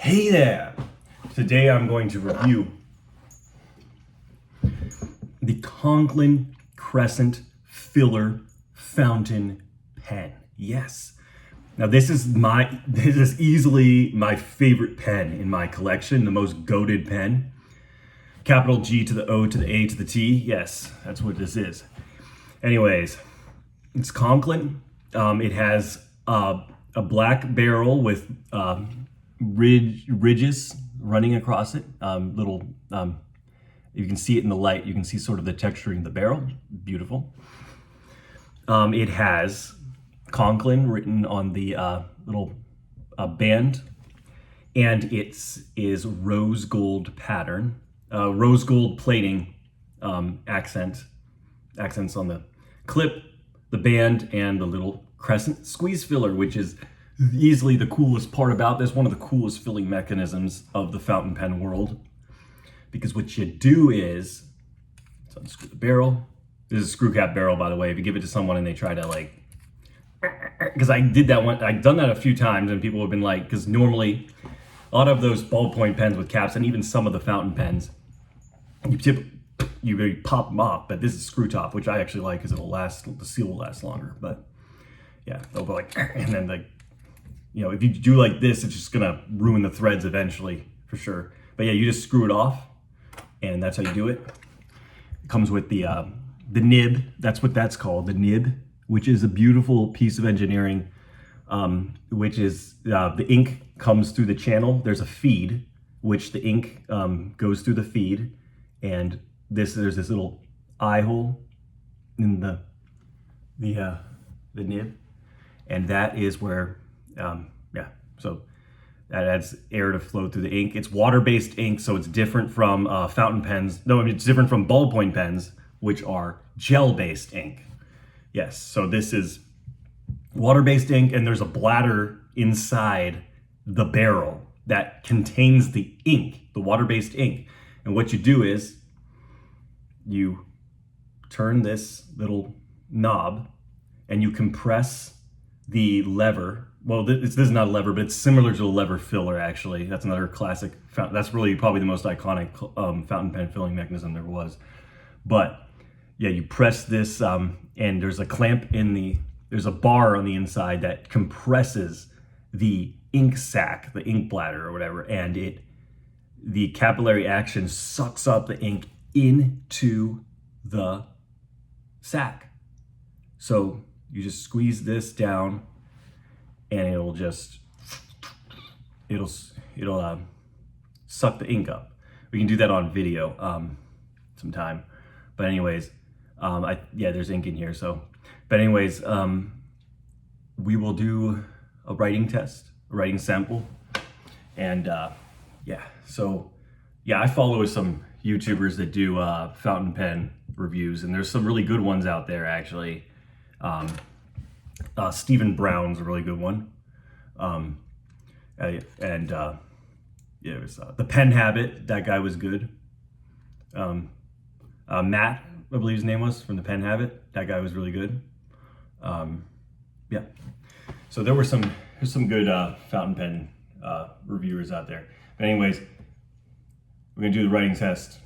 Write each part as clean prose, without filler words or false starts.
Hey there! Today I'm going to review the Conklin Crescent Filler Fountain Pen. Yes. Now this is easily my favorite pen in my collection, the most goated pen. Capital G to the O to the A to the T. Yes, that's what this is. Anyways, it's Conklin. It has a black barrel with ridges running across it. You can see it in the light. You can see sort of the texturing of the barrel. Beautiful. It has Conklin written on the little band, and it is rose gold pattern, rose gold plating, accents on the clip, the band, and the little crescent squeeze filler, which is easily the coolest part about this, one of the coolest filling mechanisms of the fountain pen world. Because what you do is, let's unscrew the barrel. This is a screw cap barrel, by the way. If you give it to someone and they try to like, because I did that one, I've done that a few times and people have been like, because normally a lot of those ballpoint pens with caps and even some of the fountain pens, you pop them off, but this is screw top, which I actually like because it'll last, the seal will last longer. But yeah, they'll go like, and then like, you know, if you do like this, it's just gonna ruin the threads eventually, for sure. But yeah, you just screw it off, and that's how you do it. It comes with the nib. That's what that's called, the nib, which is a beautiful piece of engineering. Which is the ink comes through the channel. There's a feed, which the ink goes through the feed, and there's this little eye hole in the nib, and that is where. So that adds air to flow through the ink. It's water-based ink, so it's different from fountain pens. No, I mean, it's different from ballpoint pens, which are gel-based ink. Yes, so this is water-based ink, and there's a bladder inside the barrel that contains the ink, the water-based ink. And what you do is you turn this little knob and you compress the lever. Well, this is not a lever, but it's similar to a lever filler, actually. That's another classic, that's really probably the most iconic fountain pen filling mechanism there was. But yeah, you press this, and there's a clamp there's a bar on the inside that compresses the ink sac, the ink bladder or whatever, and the capillary action sucks up the ink into the sac. So you just squeeze this down, and it'll suck the ink up. We can do that on video sometime. But anyways, there's ink in here. So, but anyways, we will do a writing test, a writing sample, and I follow some YouTubers that do fountain pen reviews, and there's some really good ones out there actually. Stephen Brown's a really good one. It was The Pen Habit. That guy was good. Matt, I believe his name was, from The Pen Habit. That guy was really good. So there's some good fountain pen reviewers out there. But anyways, we're gonna do the writing test.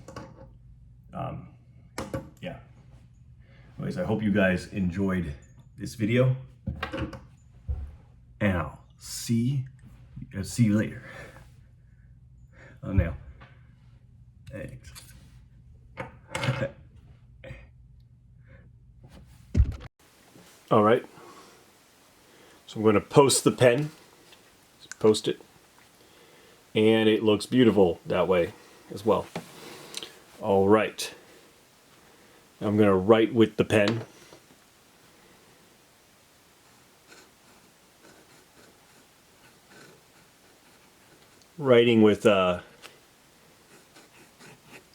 Anyways, I hope you guys enjoyed this video, and I'll see you later. Oh, now, thanks. All right, so I'm going to post the pen, post it, and it looks beautiful that way as well. All right, I'm going to write with the pen. Writing with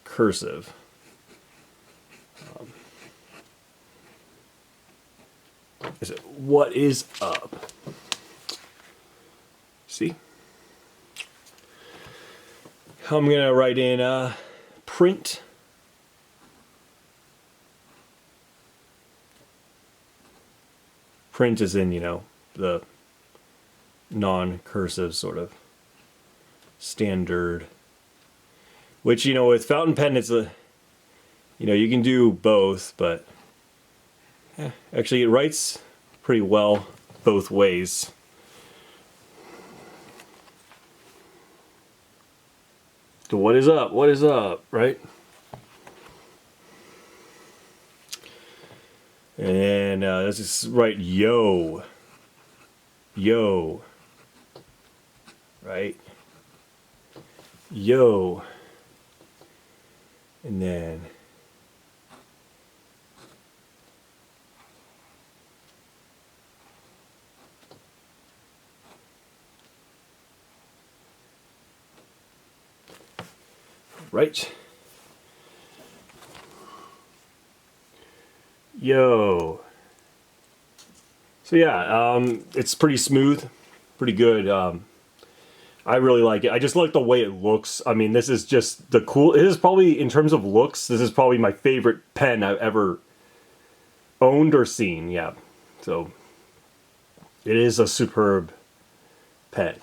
cursive. What is up? See? I'm gonna write in print. Print is in, you know, the non-cursive sort of standard. Which, you know, with fountain pen, it's a, you know, you can do both, but actually it writes pretty well both ways. So what is up? What is up, right? And let's just write yo. Yo. Right? Yo. And then right. Yo. So yeah, it's pretty smooth, pretty good. I really like it. I just like the way it looks. I mean, this is just the cool. It is probably, in terms of looks, this is probably my favorite pen I've ever owned or seen. Yeah. So it is a superb pen.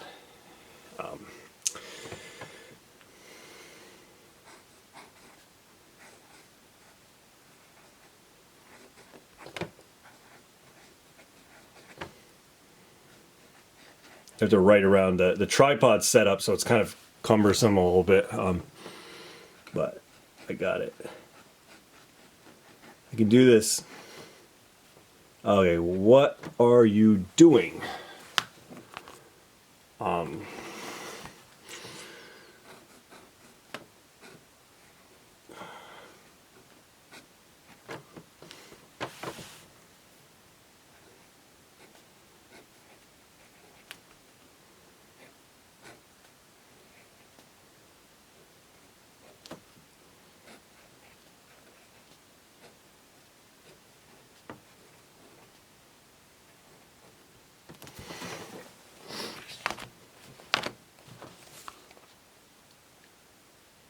I have to write around the tripod setup, so it's kind of cumbersome a little bit, but I got it. I can do this. Okay, what are you doing?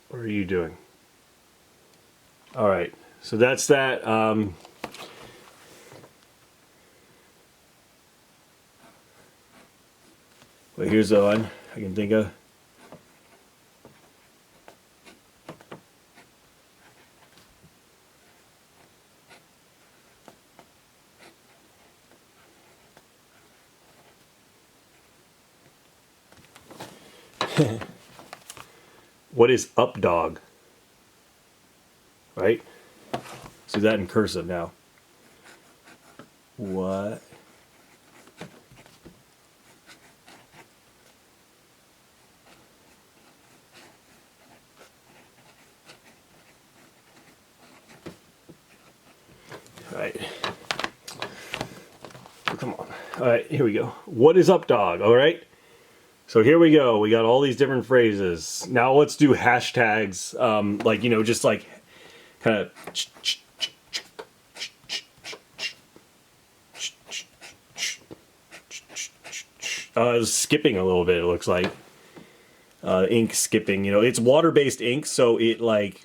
What are you doing? All right, so that's that. Well, here's the one I can think of. What is up, dog? Right? Let's do that in cursive now. What? All right. Come on. All right, here we go. What is up, dog? All right. So here we go. We got all these different phrases. Now let's do hashtags. Like, you know, just like kind of. Skipping a little bit, it looks like. Ink skipping. You know, it's water-based ink, so it like.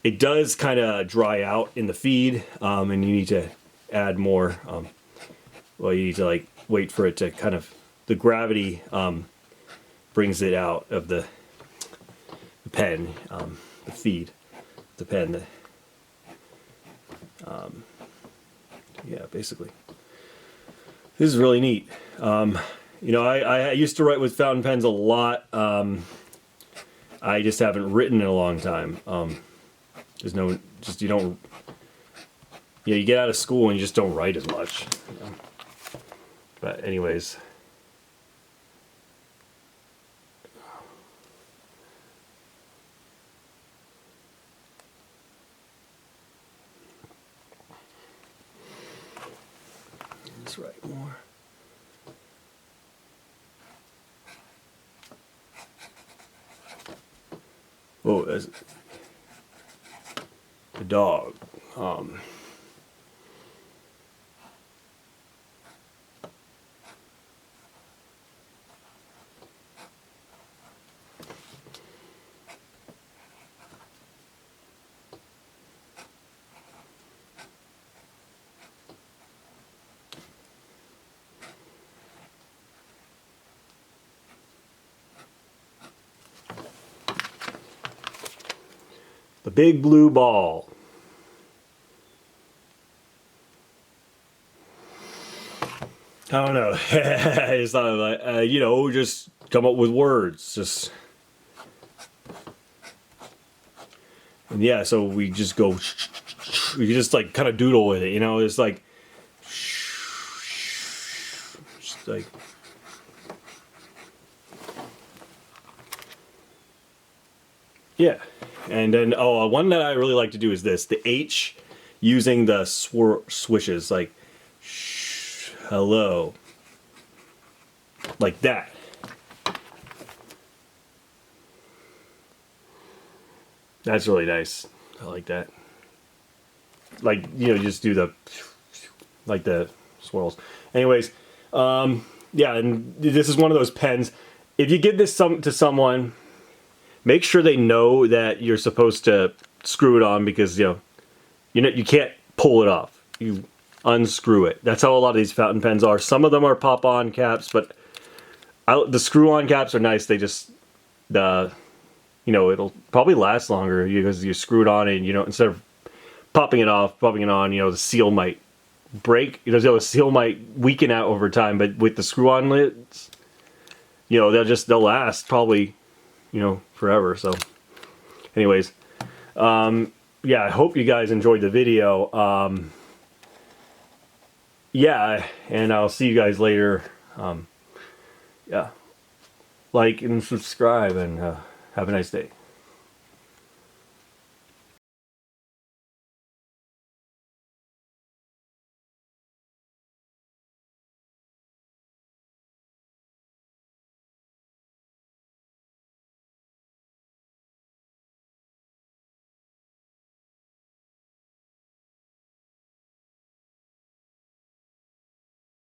It does kind of dry out in the feed, and you need to add more. Well, you need to like wait for it to kind of, the gravity brings it out of the pen, the feed, the pen. Yeah, basically. This is really neat. You know, I used to write with fountain pens a lot. I just haven't written in a long time. There's no, just you don't, you know, you get out of school and you just don't write as much. You know? But anyways. Let's write more. Oh, that's the dog. The big blue ball. I don't know. It's not like, you know, just come up with words. Just. And yeah, so we just go, we just like kind of doodle with it, you know, it's like, just like, yeah. And then, oh, one that I really like to do is this, the H using the swishes, like, hello, like that. That's really nice. I like that. Like, you know, just do the, like the swirls. Anyways, yeah, and this is one of those pens. If you give this to someone, make sure they know that you're supposed to screw it on, because, you know, you can't pull it off. You unscrew it. That's how a lot of these fountain pens are. Some of them are pop-on caps, but the screw-on caps are nice. They just, you know, it'll probably last longer because you screw it on and, you know, instead of popping it off, popping it on, you know, the seal might break. You know, the seal might weaken out over time, but with the screw-on lids, you know, they'll last probably, you know, forever. So anyways, yeah, I hope you guys enjoyed the video. Yeah, and I'll see you guys later. Yeah, like and subscribe, and have a nice day.